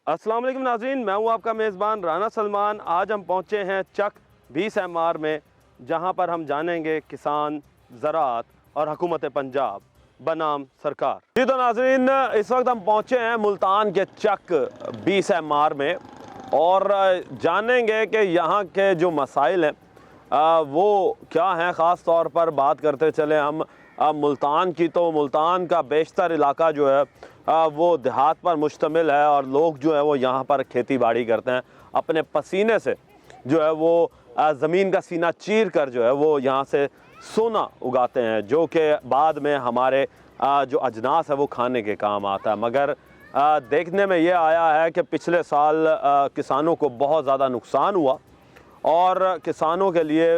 अस्सलाम वालेकुम नाज़रीन, मैं हूं आपका मेज़बान राना सलमान। आज हम पहुंचे हैं चक 20 MR में, जहां पर हम जानेंगे किसान, ज़राअत और हुकूमत पंजाब बनाम सरकार। जी तो नाज़रीन, इस वक्त हम पहुंचे हैं मुल्तान के चक 20 MR में और जानेंगे कि यहाँ के जो मसाइल हैं वो क्या हैं। ख़ास तौर पर बात करते चले हम मुल्तान की, तो मुल्तान का बेशतर इलाका जो है वो देहात पर मुश्तमिल है और लोग जो है वो यहाँ पर खेती बाड़ी करते हैं। अपने पसीने से जो है वो ज़मीन का सीना चीर कर जो है वो यहाँ से सोना उगाते हैं, जो कि बाद में हमारे जो अजनास है वो खाने के काम आता है। मगर देखने में ये आया है कि पिछले साल किसानों को बहुत ज़्यादा नुकसान हुआ और किसानों के लिए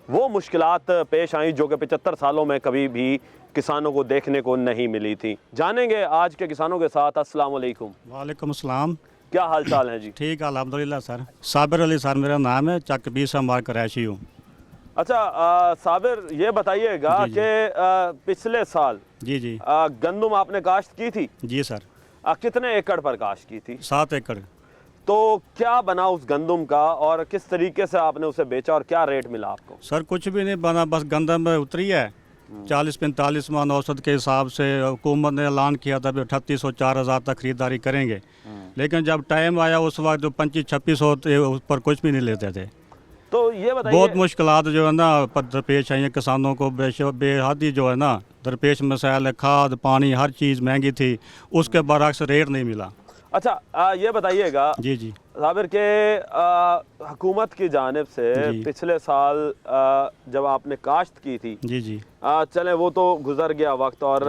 वो मुश्किलात पेश आई जो कि 75 सालों में कभी भी किसानों को देखने को नहीं मिली थी। जानेंगे आज के किसानों के साथ। अस्सलाम वालेकुम। वालेकुम अस्सलाम। क्या हाल चाल है जी? ठीक है अल्हम्दुलिल्लाह सर। साबिर अली सर मेरा नाम है, चक 20 MR का रहायशी हूँ। अच्छा साबिर, ये बताइएगा कि पिछले साल जी गंदम आपने काश्त की थी? जी सर। कितने एकड़ पर काश्त की थी? 7 एकड़। तो क्या बना उस गंदम का और किस तरीके से आपने उसे बेचा और क्या रेट मिला आपको? सर कुछ भी नहीं बना, बस गंदम उतरी है 40-45 मन औसत के हिसाब से। हुकूमत ने ऐलान किया था भी 3800-4000 तक खरीदारी करेंगे, लेकिन जब टाइम आया उस वक्त जो 2500-2600 थे उस पर कुछ भी नहीं लेते थे। तो ये बताइए, बहुत मुश्किलात जो है ना दरपेश आई हैं किसानों को। बेहद जो है ना दरपेश मसाइल है, खाद पानी हर चीज़ महंगी थी, उसके बरअक्स रेट नहीं मिला। अच्छा ये बताइएगा जी साबिर के हुकूमत की जानिब से पिछले साल जब आपने काश्त की थी, जी चले वो तो गुजर गया वक्त और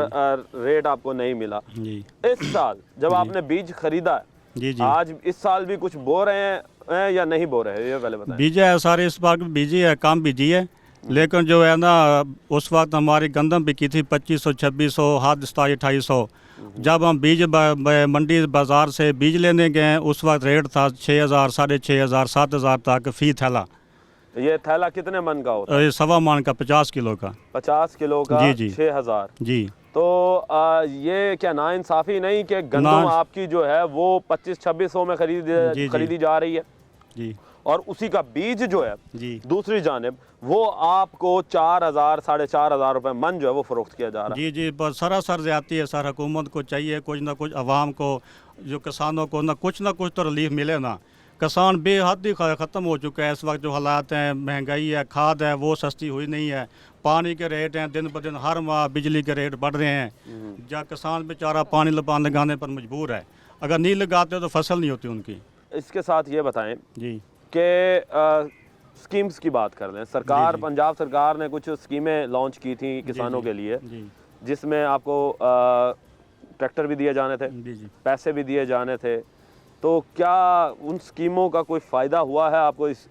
रेट आपको नहीं मिला जी। इस साल जब आपने बीज खरीदा है, जी आज इस साल भी कुछ बो रहे हैं या नहीं बो रहे हैं, ये पहले बताएं। बीजे है सारे इस बार बीजी है, कम बीजी है, लेकिन जो है ना उस वक्त हमारी गंदम बिकी थी 2500-2600, हाथ 2700-2800। जब हम बीज मंडी बाज़ार से बीज लेने गए उस वक्त रेट था 6000, 6500, 7000 तक फ़ी थैला। ये थैला कितने मन का होता है? सवा मन का 50 किलो का। 50 किलो का जी 6000 जी। तो ये क्या नाइंसाफ़ी नहीं कि गंदम आपकी जो है वो 2500-2600 में खरीदी जा रही है जी, और उसी का बीज जो है जी दूसरी जानिब वो आपको 4000 4500 रुपये मन जो है वो फ़रोख्त किया जा रहा है? जी बस सरासर ज़्यादती है सर। हुकूमत को चाहिए कुछ ना कुछ आवाम को, जो किसानों को ना कुछ तो रिलीफ मिले ना। किसान बेहद ही ख़त्म हो चुका है इस वक्त। जो हालात हैं, महंगाई है, खाद है वो सस्ती हुई नहीं है, पानी के रेट हैं दिन ब दिन हर माह बिजली के रेट बढ़ रहे हैं। जहाँ किसान बेचारा पानी लगाने पर मजबूर है, अगर नहीं लगाते तो फसल नहीं होती उनकी। इसके साथ ये बताएं जी कि स्कीम्स की बात कर लें। सरकार जी। पंजाब सरकार ने कुछ स्कीमें लॉन्च की थी किसानों के लिए, जिसमें आपको ट्रैक्टर भी दिए जाने थे, पैसे भी दिए जाने थे। तो क्या उन स्कीमों का कोई फ़ायदा हुआ है आपको इस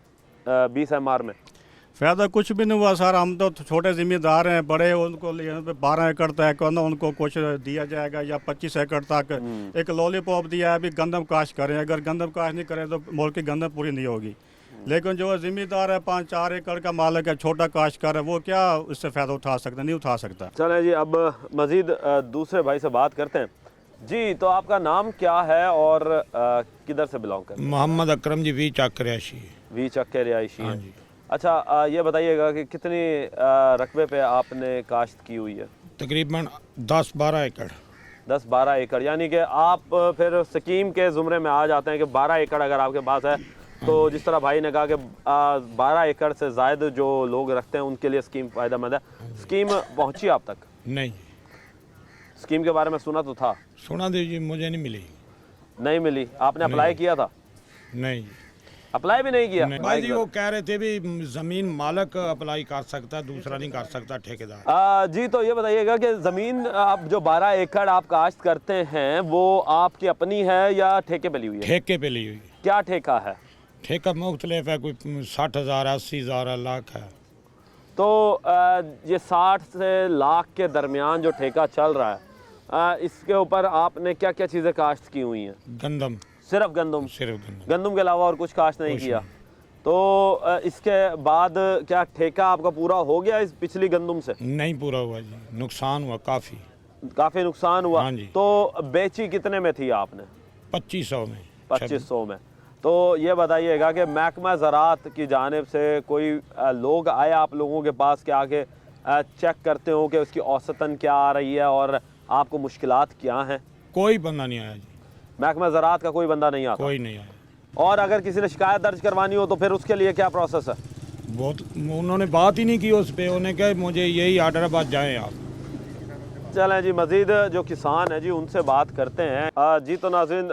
20 MR में? फ़ायदा कुछ भी नहीं हुआ सर। हम तो छोटे ज़िम्मेदार हैं, बड़े उनको 12 एकड़ तक उनको कुछ दिया जाएगा या 25 एकड़ तक एक लॉलीपॉप दिया है, अभी गंदम काश्त करें। अगर गंदम काश्त नहीं करें तो मुल्क की गंदम पूरी नहीं होगी। लेकिन जो ज़िम्मेदार है 5-4 एकड़ का मालिक है, छोटा काश्तकार है, वो क्या इससे फ़ायदा उठा सकता? नहीं उठा सकता। चलें जी, अब मज़ीद दूसरे भाई से बात करते हैं। जी तो आपका नाम क्या है और किधर से बिलोंग करते हैं? मोहम्मद अकरम जी, वी चक रिहायशी। वी चक के रिहायशी हाँ हैं। जी। अच्छा ये बताइएगा कि कितनी रकबे पे आपने काश्त की हुई है? तकरीबन 10-12 एकड़। 10-12 एकड़, यानी कि आप फिर स्कीम के ज़ुमरे में आ जाते हैं कि 12 एकड़ अगर आपके पास है तो जिस तरह भाई ने कहा कि 12 एकड़ से ज़ायद जो लोग रखते हैं उनके लिए स्कीम फ़ायदेमंद है। स्कीम पहुंची आप तक? नहीं, स्कीम के बारे में सुना तो था। सुना दीजिए, मुझे नहीं मिली। नहीं मिली? आपने अप्लाई किया था? नहीं अप्लाई भी नहीं किया? भाई जी वो कह रहे थे भी ज़मीन मालिक अप्लाई कर सकता है, दूसरा नहीं कर सकता ठेकेदार। जी तो ये बताइएगा कि ज़मीन आप जो 12 एकड़ आप काश्त करते हैं वो आपकी अपनी है या ठेके पे ली हुई है? ठेके पे ली हुई। क्या ठेका है? ठेका मुख्तलिफ है, कोई 60,000, 80,000, लाख है। तो ये 60 से लाख के दरमियान जो ठेका चल रहा है, इसके ऊपर आपने क्या क्या चीज़ें काश्त की हुई हैं? गंदम। सिर्फ गंदम? सिर्फ गंदम। गंदम के अलावा और कुछ काश्त नहीं किया? तो इसके बाद क्या ठेका आपका पूरा हो गया इस पिछली गंदम से? नहीं पूरा हुआ जी, नुकसान हुआ काफ़ी नुकसान हुआ। हाँ जी। तो बेची कितने में थी आपने? 2500 में। 2500 में। तो ये बताइएगा कि महकमा ज़राअत की जानिब से कोई लोग आए आप लोगों के पास के आके चेक करते हो कि उसकी औसतन क्या आ रही है और आपको मुश्किलात क्या हैं? कोई बंदा नहीं आया जी, महकमा ज़राअत का कोई बंदा नहीं आता? कोई नहीं आया। और अगर किसी ने शिकायत दर्ज करवानी हो तो फिर उसके लिए क्या प्रोसेस है? बहुत उन्होंने बात ही नहीं की उस पर, उन्होंने कहा मुझे यही आर्डर है, बस जाएँ आप। चलें जी, मज़ीद जो किसान हैं जी उनसे बात करते हैं। जी तो नाज़रीन,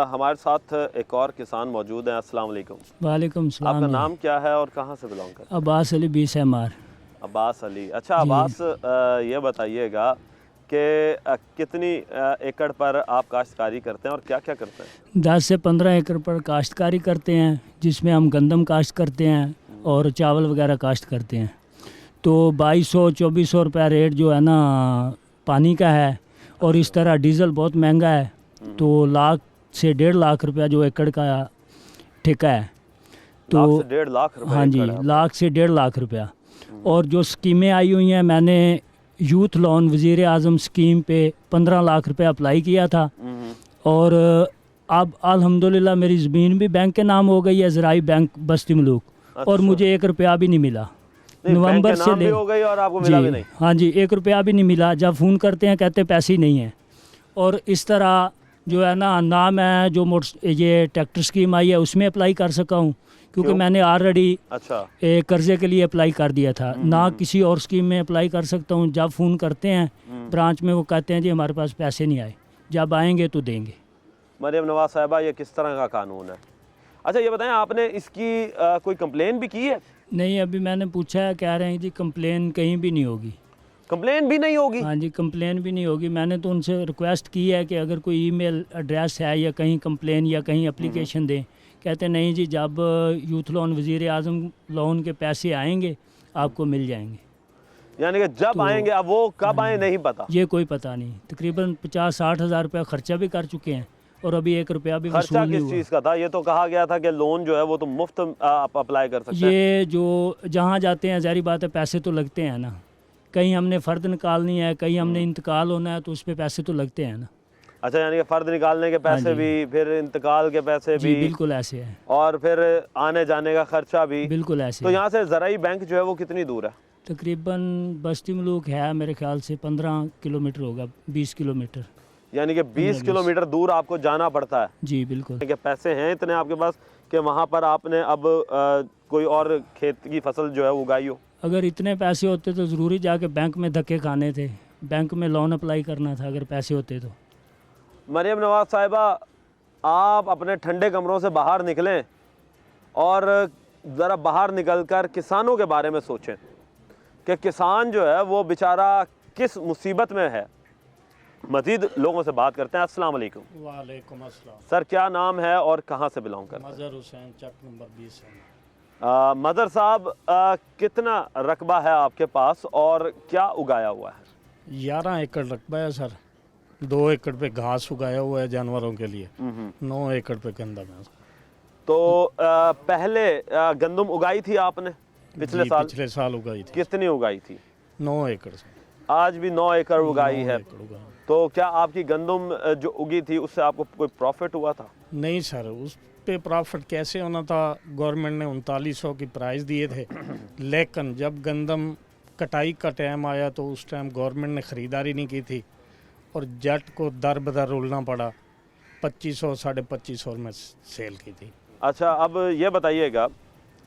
हमारे साथ एक और किसान मौजूद हैं। अस्सलाम वालेकुम। वालेकुम सलाम। आपका नाम क्या है और कहाँ से बिलोंग करते हैं? अब्बास अली 20 एमआर। अब्बास अली। अच्छा अब्बास, ये बताइएगा कि कितनी एकड़ पर आप काश्तकारी करते हैं और क्या क्या करते हैं? 10 से 15 एकड़ पर काश्तकारी करते हैं, जिसमें हम गंदम काश्त करते हैं और चावल वगैरह काश्त करते हैं। तो 2200-2400 रुपया रेट जो है ना पानी का है, और इस तरह डीज़ल बहुत महंगा है, तो लाख से 1.5 लाख रुपया जो एकड़ का ठेका है। तो लाख से 1.5 लाख रुपए हाँ जी, एकड़ है। लाख से 1.5 लाख रुपया। और जो स्कीमें आई हुई हैं, मैंने यूथ लोन वज़ीर आज़म स्कीम पे 15 लाख रुपए अप्लाई किया था, और अब अल्हम्दुलिल्लाह मेरी ज़मीन भी बैंक के नाम हो गई है, ज़राई बैंक बस्ती मलूक, और अच्छा। मुझे 1 रुपया भी नहीं मिला। नहीं, बैंक नवंबर के से नाम भी ले हो गई और आपको मिला भी नहीं? हाँ जी, 1 रुपया भी नहीं मिला। जब फ़ोन करते हैं कहते पैसे ही नहीं हैं। और इस तरह जो है ना मैं जो ये ट्रैक्टर स्कीम आई है उसमें अप्लाई कर सका हूँ, क्योंकि क्यों? मैंने ऑलरेडी अच्छा। कर्जे के लिए अप्लाई कर दिया था। ना किसी और स्कीम में अप्लाई कर सकता हूँ। जब फ़ोन करते हैं ब्रांच में, वो कहते हैं जी हमारे पास पैसे नहीं आए, जब आएंगे तो देंगे। मरियम नवाज साहिबा, ये किस तरह का कानून है? अच्छा ये बताएं, आपने इसकी कोई कंप्लेन भी की है? नहीं, अभी मैंने पूछा है, कह रहे हैं जी कंप्लेन कहीं भी नहीं होगी। कंप्लेन भी नहीं होगी? हाँ जी, कंप्लेन भी नहीं होगी। मैंने तो उनसे रिक्वेस्ट की है कि अगर कोई ईमेल एड्रेस है या कहीं कंप्लेन या कहीं एप्लीकेशन दें। कहते नहीं जी, जब यूथ लोन वज़ीर आज़म लोन के पैसे आएंगे आपको मिल जाएंगे। यानी कि जब तो आएंगे, अब वो कब आए नहीं पता? ये कोई पता नहीं। तकरीबन 50-60 हज़ार रुपया ख़र्चा भी कर चुके हैं, और अभी 1 रुपया भी खर्चा वसूल नहीं किस हुआ। चीज़ का था? ये तो कहा गया था कि लोन जो है वो तो मुफ्त आप अप्लाई कर सकते हैं। ये जो जहाँ जाते हैं, ज़ाहिर बात है पैसे तो लगते हैं ना। कहीं हमने फ़र्द निकालनी है, कहीं हमने इंतकाल होना है, तो उस पर पैसे तो लगते हैं ना। अच्छा, यानी कि फ़र्द निकालने के पैसे हाँ जी। भी, फिर इंतकाल के पैसे जी भी, बिल्कुल ऐसे है, और फिर आने जाने का खर्चा भी। बिल्कुल ऐसे तो है। यहाँ से ज़राई बैंक जो है वो कितनी दूर है? तकरीबन बस्ती मलूक है मेरे ख्याल से 15 किलोमीटर होगा, 20 किलोमीटर। यानी कि 20 किलोमीटर दूर आपको जाना पड़ता है। जी बिल्कुल। कि पैसे हैं इतने आपके पास कि वहाँ पर आपने अब कोई और खेत की फसल जो है उगाई हो? अगर इतने पैसे होते तो ज़रूरी जाके बैंक में धक्के खाने थे, बैंक में लोन अप्लाई करना था अगर पैसे होते तो। मरियम नवाज साहिबा, आप अपने ठंडे कमरों से बाहर निकलें और ज़रा बाहर निकलकर किसानों के बारे में सोचें कि किसान जो है वो बेचारा किस मुसीबत में है। मज़ीद लोगों से बात करते हैं। अस्सलाम वालेकुम। वालेकुम अस्सलाम। सर, क्या नाम है और कहाँ से बिलोंग करते हैं? मज़हर हुसैन, चक नंबर 20 है। मदर साहब, कितना रकबा है आपके पास और क्या उगाया हुआ है? 11 एकड़ रकबा है सर। 2 एकड़ पे घास उगाया हुआ है जानवरों के लिए, 9 एकड़ पे गंदम है। तो पहले गंदम उगाई थी आपने पिछले जी, साल? पिछले साल उगाई थी। कितनी उगाई थी? 9 एकड़ से। आज भी 9 एकड़ उगाई 9 है। एकड़ उगाई। तो क्या आपकी गंदम जो उगी थी उससे आपको कोई प्रॉफिट हुआ था? नहीं सर, उस पे प्रॉफिट कैसे होना था? गवर्नमेंट ने 3900 की प्राइस दिए थे, लेकिन जब गंदम कटाई का टाइम आया तो उस टाइम गवर्नमेंट ने ख़रीदारी नहीं की थी और जट को दर बदर रुलना पड़ा। 2500 साढ़े 2500 में सेल की थी। अच्छा, अब ये बताइएगा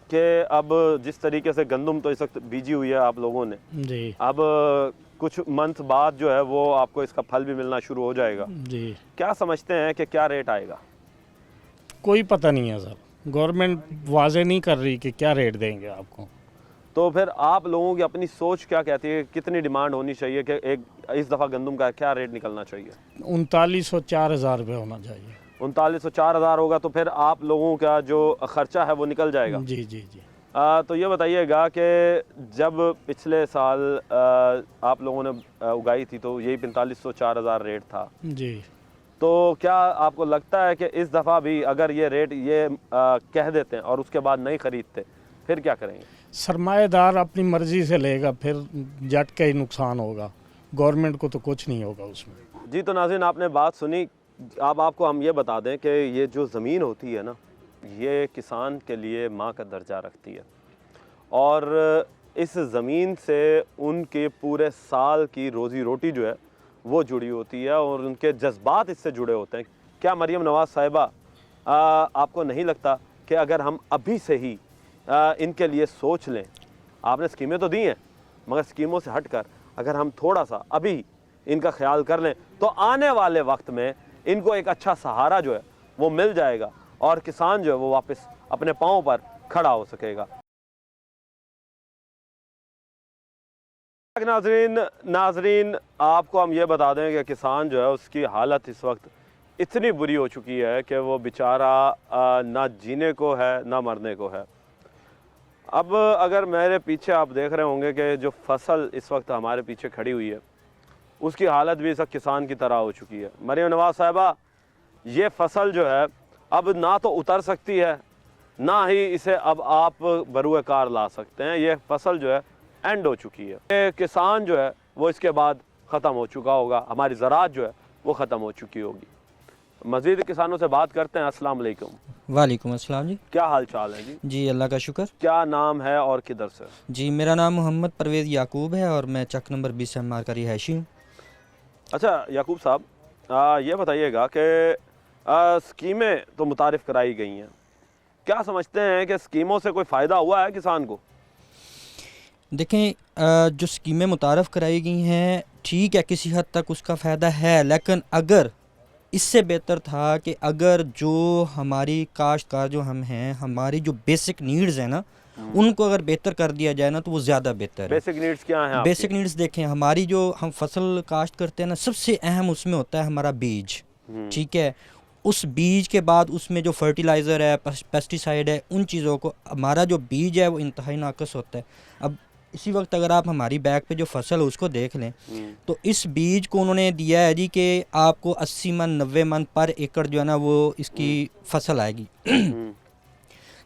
कि अब जिस तरीके से गंदम तो इस वक्त बीजी हुई है आप लोगों ने, जी अब कुछ मंथ बाद जो है वो आपको इसका फल भी मिलना शुरू हो जाएगा। जी, क्या समझते हैं कि क्या रेट आएगा? कोई पता नहीं है सर। गवर्नमेंट वाजे नहीं कर रही कि क्या रेट देंगे आपको। तो फिर आप लोगों की अपनी सोच क्या कहती है? कितनी डिमांड होनी चाहिए कि एक इस दफ़ा गंदम का क्या रेट निकलना चाहिए? 3900 4000 रुपये होना चाहिए। 3900 4000 होगा तो फिर आप लोगों का जो खर्चा है वो निकल जाएगा। जी जी जी। तो ये बताइएगा कि जब पिछले साल आप लोगों ने उगाई थी तो यही 4500 4000 रेट था। जी, तो क्या आपको लगता है कि इस दफ़ा भी अगर ये रेट ये कह देते हैं और उसके बाद नहीं ख़रीदते, फिर क्या करेंगे? सरमाएदार अपनी मर्ज़ी से लेगा, फिर जट का ही नुकसान होगा, गवर्नमेंट को तो कुछ नहीं होगा उसमें। जी, तो नाज़रीन आपने बात सुनी। अब आपको हम ये बता दें कि ये जो ज़मीन होती है ना, ये किसान के लिए माँ का दर्जा रखती है और इस ज़मीन से उनके पूरे साल की रोज़ी रोटी जो है वो जुड़ी होती है और उनके जज्बात इससे जुड़े होते हैं। क्या मरियम नवाज़ साहिबा, आपको नहीं लगता कि अगर हम अभी से ही इनके लिए सोच लें, आपने स्कीमें तो दी हैं मगर स्कीमों से हटकर अगर हम थोड़ा सा अभी इनका ख्याल कर लें तो आने वाले वक्त में इनको एक अच्छा सहारा जो है वो मिल जाएगा और किसान जो है वो वापस अपने पाँव पर खड़ा हो सकेगा। नाजरीन आपको हम ये बता दें कि किसान जो है उसकी हालत इस वक्त इतनी बुरी हो चुकी है कि वो बेचारा ना जीने को है ना मरने को है। अब अगर मेरे पीछे आप देख रहे होंगे कि जो फसल इस वक्त हमारे पीछे खड़ी हुई है उसकी हालत भी इस वक्त किसान की तरह हो चुकी है। मरियम नवाज़ साहिबा, ये फसल जो है अब ना तो उतर सकती है ना ही इसे अब आप बरूए कार ला सकते हैं। ये फसल जो है एंड हो चुकी है। ये किसान जो है वो इसके बाद ख़त्म हो चुका होगा, हमारी ज़राअत जो है वो ख़त्म हो चुकी होगी। मज़ीद किसानों से बात करते हैं। अस्सलाम वालेकुम। वालेकुम अस्सलाम जी। क्या हाल चाल है जी? जी अल्लाह का शुक्र। क्या नाम है और किधर से? जी मेरा नाम मोहम्मद परवेज़ याकूब है और मैं चक नंबर 20 एमआर का रिहायशी हूँ। अच्छा याकूब साहब, ये बताइएगा कि स्कीमें तो मुतारिफ़ कराई गई हैं, क्या समझते हैं कि स्कीमों से कोई फ़ायदा हुआ है किसान को? देखें, जो स्कीमें मुतारफ़ कराई गई हैं ठीक है, किसी हद तक उसका फ़ायदा है, लेकिन अगर इससे बेहतर था कि अगर जो हमारी काश्तकार जो हम हैं, हमारी जो बेसिक नीड्स हैं ना, उनको अगर बेहतर कर दिया जाए ना तो वो ज़्यादा बेहतर है। बेसिक नीड्स क्या हैं? बेसिक नीड्स देखें, हमारी जो हम फसल काश्त करते हैं ना, सबसे अहम उसमें होता है हमारा बीज। ठीक है, उस बीज के बाद उसमें जो फर्टिलाइज़र है, पेस्टिसाइड है, उन चीज़ों को हमारा जो बीज है वो इंतहाई नाक़िस होता है। अब इसी वक्त अगर आप हमारी बैग पे जो फसल है उसको देख लें तो इस बीज को उन्होंने दिया है जी कि आपको 80 मन 90 मन पर एकड़ जो है ना वो इसकी फसल आएगी।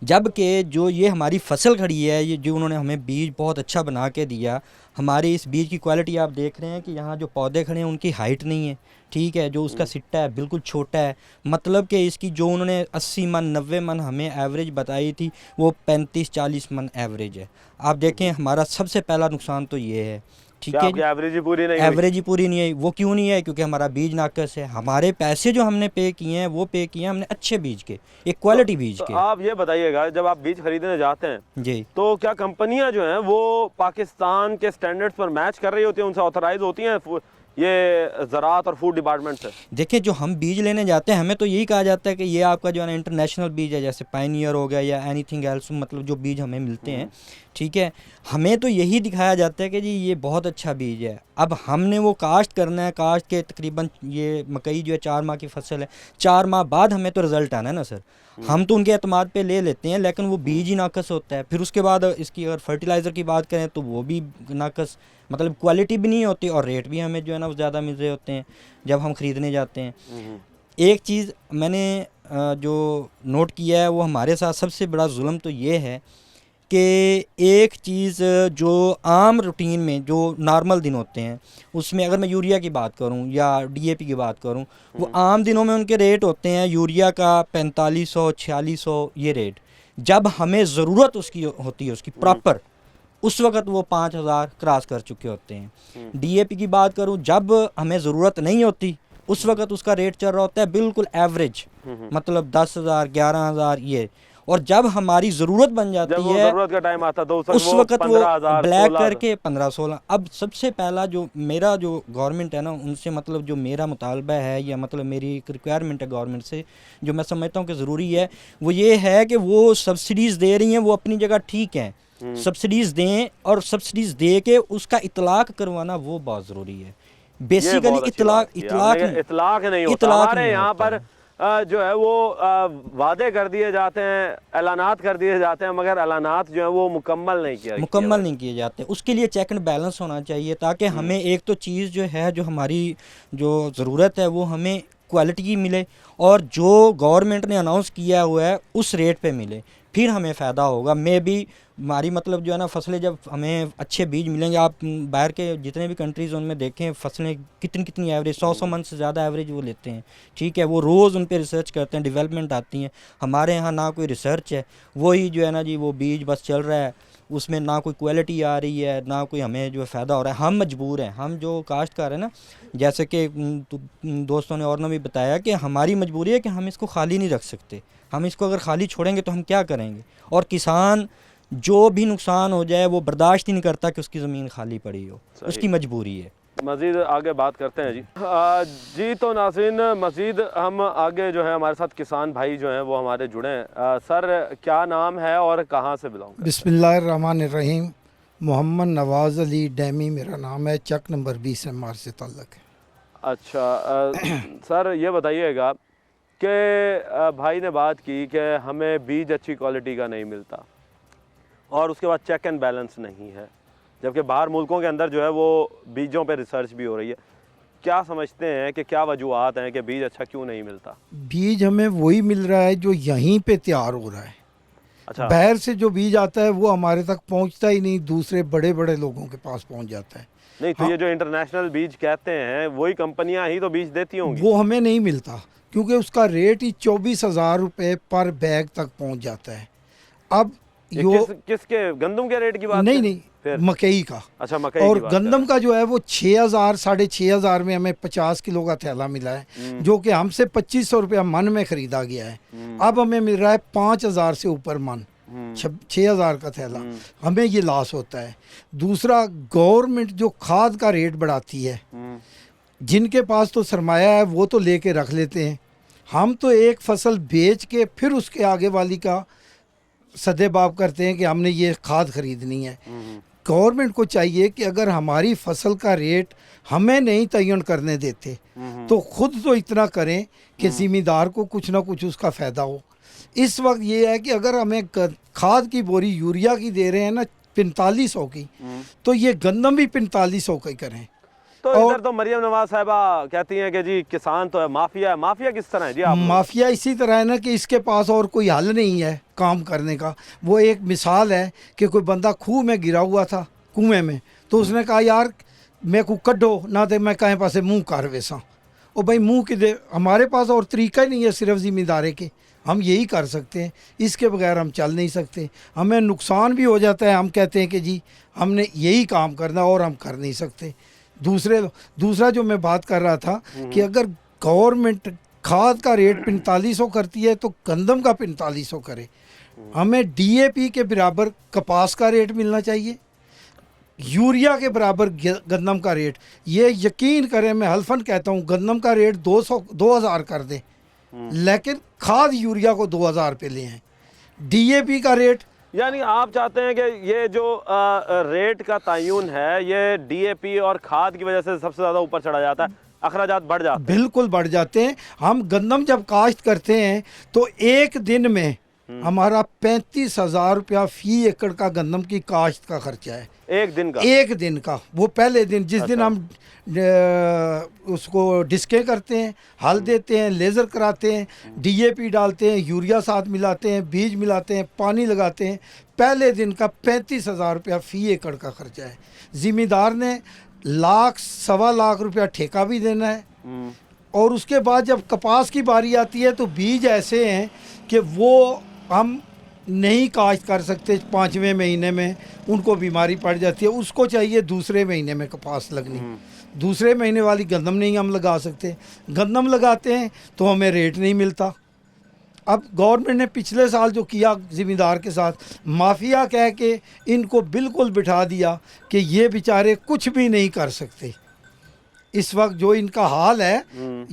जबकि जो ये हमारी फसल खड़ी है, ये जो उन्होंने हमें बीज बहुत अच्छा बना के दिया, हमारी इस बीज की क्वालिटी आप देख रहे हैं कि यहाँ जो पौधे खड़े हैं उनकी हाइट नहीं है। ठीक है, जो उसका सिट्टा है बिल्कुल छोटा है, मतलब कि इसकी जो उन्होंने 80 मन 90 मन हमें एवरेज बताई थी वो 35-40 मन एवरेज है। आप देखें, हमारा सबसे पहला नुकसान तो ये है। ठीक है, एवरेज ही पूरी नहीं एवरेज ही पूरी नहीं है। वो क्यों नहीं है? क्योंकि हमारा बीज नाकस है। हमारे पैसे जो हमने पे किए हैं वो पे किए हैं हमने अच्छे बीज के, एक क्वालिटी बीज के। आप ये बताइएगा, जब आप बीज खरीदने जाते हैं जी, तो क्या कंपनियां जो हैं वो पाकिस्तान के स्टैंडर्ड्स पर मैच कर रही होती हैं, उनसे ऑथराइज होती हैं ये ज़राअत और फूड डिपार्टमेंट से? देखिए, जो हम बीज लेने जाते हैं हमें तो यही कहा जाता है कि ये आपका जो है ना इंटरनेशनल बीज है, जैसे पायनियर हो गया या एनीथिंग एल्स, मतलब जो बीज हमें मिलते हैं। ठीक है, हमें तो यही दिखाया जाता है कि जी ये बहुत अच्छा बीज है। अब हमने वो काश्त करना है, काश्त के तकरीबन ये मकई जो है 4 माह की फसल है, 4 माह बाद हमें तो रिज़ल्ट आना है ना सर। हम तो उनके एतमाद पे ले लेते हैं, लेकिन वो बीज ही नाकस होता है। फिर उसके बाद इसकी अगर फर्टिलाइज़र की बात करें तो वो भी नाकस, मतलब क्वालिटी भी नहीं होती और रेट भी हमें जो है ना वो ज़्यादा मिल रहे होते हैं जब हम ख़रीदने जाते हैं। एक चीज़ मैंने जो नोट किया है वो हमारे साथ सबसे बड़ा जुल्म तो ये है कि एक चीज़ जो आम रूटीन में जो नॉर्मल दिन होते हैं उसमें अगर मैं यूरिया की बात करूं या डीएपी की बात करूं, वो आम दिनों में उनके रेट होते हैं यूरिया का 4500-4600 ये रेट। जब हमें ज़रूरत उसकी होती है उसकी प्रॉपर, उस वक्त वो 5000 क्रॉस कर चुके होते हैं। डीएपी की बात करूं, जब हमें ज़रूरत नहीं होती उस वक्त उसका रेट चल रहा होता है बिल्कुल एवरेज, मतलब 10,000 11,000 ये। और जब हमारी ज़रूरत बन जाती है, ज़रूरत का टाइम आता तो उस वक्त वो ब्लैक करके 15-16। अब सबसे पहला जो मेरा जो गवर्नमेंट है ना उनसे, मतलब जो मेरा मुतालबा है या मतलब मेरी एक रिक्वायरमेंट है गवर्नमेंट से, जो मैं समझता हूँ कि ज़रूरी है, वो ये है कि वो सब्सिडीज़ दे रही हैं वो अपनी जगह ठीक हैं, सब्सिडीज़ दें और सब्सिडीज़ दे के उसका इतलाक़ करवाना वो बहुत ज़रूरी है। बेसिकली इतलाक़ नहीं होता हमारे यहाँ पर। जो है वो वादे कर दिए जाते हैं, ऐलानात कर दिए जाते हैं, मगर ऐलानात जो है वो मुकम्मल नहीं किए जाते। उसके लिए चेक एंड बैलेंस होना चाहिए ताकि हमें एक तो चीज़ जो है जो हमारी जो ज़रूरत है वो हमें क्वालिटी की मिले और जो गवर्नमेंट ने अनाउंस किया हुआ है उस रेट पे मिले, फिर हमें फ़ायदा होगा। मे बी हमारी मतलब जो है ना फसलें जब हमें अच्छे बीज मिलेंगे, आप बाहर के जितने भी कंट्रीज़ उनमें देखें फसलें कितनी कितनी एवरेज 100 मन से ज़्यादा एवरेज वो लेते हैं, ठीक है। वो रोज़ उन पे रिसर्च करते हैं, डेवलपमेंट आती हैं। हमारे यहाँ ना कोई रिसर्च है, वही जो है ना जी वो बीज बस चल रहा है, उसमें ना कोई क्वालिटी आ रही है, ना कोई हमें जो है फ़ायदा हो रहा है। हम मजबूर हैं, हम जो काश्तकार हैं ना, जैसे कि दोस्तों ने और ने भी बताया कि हमारी मजबूरी है कि हम इसको खाली नहीं रख सकते। हम इसको अगर खाली छोड़ेंगे तो हम क्या करेंगे, और किसान जो भी नुकसान हो जाए वो बर्दाश्त ही नहीं करता कि उसकी ज़मीन खाली पड़ी हो, उसकी मजबूरी है। मज़ीद आगे बात करते हैं जी। जी तो नाज़रीन, मज़ीद हम आगे जो है हमारे साथ किसान भाई जो हैं वो हमारे जुड़े हैं। सर क्या नाम है और कहाँ से बिलोंग? बिस्मिल्लाहिर्रहमानिर्रहीम। मोहम्मद नवाज़ अली डैमी मेरा नाम है, चक नंबर 20 MR से ताल्लुक़ है। अच्छा सर ये बताइएगा कि भाई ने बात की कि हमें बीज अच्छी क्वालिटी का नहीं मिलता और उसके बाद चेक एंड बैलेंस नहीं है, जबकि बाहर मुल्कों के अंदर जो है वो बीजों पे रिसर्च भी हो रही है। क्या समझते हैं कि क्या वजूहात हैं कि बीज अच्छा क्यों नहीं मिलता? बीज हमें वही मिल रहा है जो यहीं पे तैयार हो रहा है। अच्छा, बाहर से जो बीज आता है वो हमारे तक पहुंचता ही नहीं, दूसरे बड़े बड़े लोगों के पास पहुंच जाता है। नहीं तो ये जो इंटरनेशनल बीज कहते हैं वही कंपनियां ही तो बीज देती होंगी। वो हमें नहीं मिलता क्योंकि उसका रेट ही 24,000 रुपये पर बैग तक पहुंच जाता है। अब ये यो किसके गंदम के रेट की बात नहीं है? नहीं फिर मकई का। अच्छा, मकई और की बात कर गंदम रहे का जो है वो 6,000 6,500 में हमें 50 किलो का थैला मिला है, जो कि हमसे 2500 रुपया मन में ख़रीदा गया है। अब हमें मिल रहा है 5,000 से ऊपर मन, 6,000 का थैला। हमें ये लॉस होता है। दूसरा, गवर्नमेंट जो खाद का रेट बढ़ाती है, जिनके पास तो सरमाया है वो तो लेके रख लेते हैं। हम तो एक फसल बेच के फिर उसके आगे वाली का सदेबाब करते हैं कि हमने ये खाद खरीदनी है। गवर्नमेंट को चाहिए कि अगर हमारी फसल का रेट हमें नहीं तयन करने देते तो खुद तो इतना करें कि ज़िम्मेदार को कुछ ना कुछ उसका फ़ायदा हो। इस वक्त ये है कि अगर हमें खाद की बोरी यूरिया की दे रहे हैं ना 4500 की, तो ये गंदम भी 4500 का ही करें। तो इधर तो मरियम नवाज साहिबा कहती हैं कि जी किसान तो है माफिया है। माफिया किस तरह है जी? आप माफिया इसी तरह है ना कि इसके पास और कोई हल नहीं है काम करने का। वो एक मिसाल है कि कोई बंदा खूह में गिरा हुआ था, कुएं में, तो उसने कहा यार मैं को कड्डो ना तो मैं कहीं पासे मुँह कर वैसा। और भाई मुँह के दे, हमारे पास और तरीका ही नहीं है सिर्फ ज़िम्मेदारे के। हम यही कर सकते हैं, इसके बगैर हम चल नहीं सकते। हमें नुकसान भी हो जाता है, हम कहते हैं कि जी हमने यही काम करना और हम कर नहीं सकते। दूसरा जो मैं बात कर रहा था कि अगर गवर्नमेंट खाद का रेट 4500 करती है तो गंदम का 4500 करे। हमें DAP के बराबर कपास का रेट मिलना चाहिए, यूरिया के बराबर गंदम का रेट। ये यकीन करें, मैं हल्फन कहता हूँ गंदम का रेट 2000 कर दें, लेकिन खाद यूरिया को 2000 पे ले आएं। DAP का रेट, यानी आप चाहते हैं कि ये जो रेट का तयन है ये DAP और खाद की वजह से सबसे ज़्यादा ऊपर चढ़ा जाता है, अखराजात बढ़ जाते हैं। बिल्कुल बढ़ जाते हैं। हम गंदम जब काश्त करते हैं तो एक दिन में हमारा 35,000 रुपया फ़ी एकड़ का गंदम की काश्त का खर्चा है। एक दिन का वो पहले दिन जिस दिन हम उसको डिस्के करते हैं, हल देते हैं, लेज़र कराते हैं, DAP डालते हैं, यूरिया साथ मिलाते हैं, बीज मिलाते हैं, पानी लगाते हैं, पहले दिन का 35,000 रुपया फ़ी एकड़ का खर्चा है। ज़िम्मेदार ने लाख सवा लाख रुपया ठेका भी देना है। और उसके बाद जब कपास की बारी आती है तो बीज ऐसे हैं कि वो हम नहीं काश्त कर सकते 5वें महीने में, उनको बीमारी पड़ जाती है, उसको चाहिए दूसरे महीने में कपास लगनी। दूसरे महीने वाली गंदम नहीं हम लगा सकते। गंदम लगाते हैं तो हमें रेट नहीं मिलता। अब गवर्नमेंट ने पिछले साल जो किया ज़िम्मेदार के साथ, माफिया कह के इनको बिल्कुल बिठा दिया कि ये बेचारे कुछ भी नहीं कर सकते। इस वक्त जो इनका हाल है,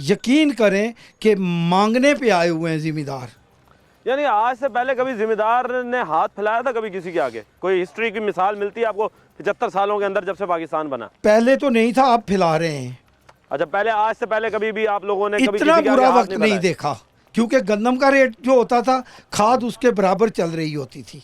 यकीन करें कि मांगने पे आए हुए हैं ज़िम्मेदार। यानी आज से पहले कभी जिम्मेदार ने हाथ फैलाया था कभी किसी के आगे? कोई हिस्ट्री की मिसाल मिलती है आपको 75 सालों के अंदर जब से पाकिस्तान बना? पहले तो नहीं था, अब फैला रहे हैं। अच्छा, पहले आज से पहले कभी भी आप लोगों ने कभी इतना किसी के बुरा आगे हाथ वक्त नहीं देखा, क्योंकि गंदम का रेट जो होता था खाद उसके बराबर चल रही होती थी।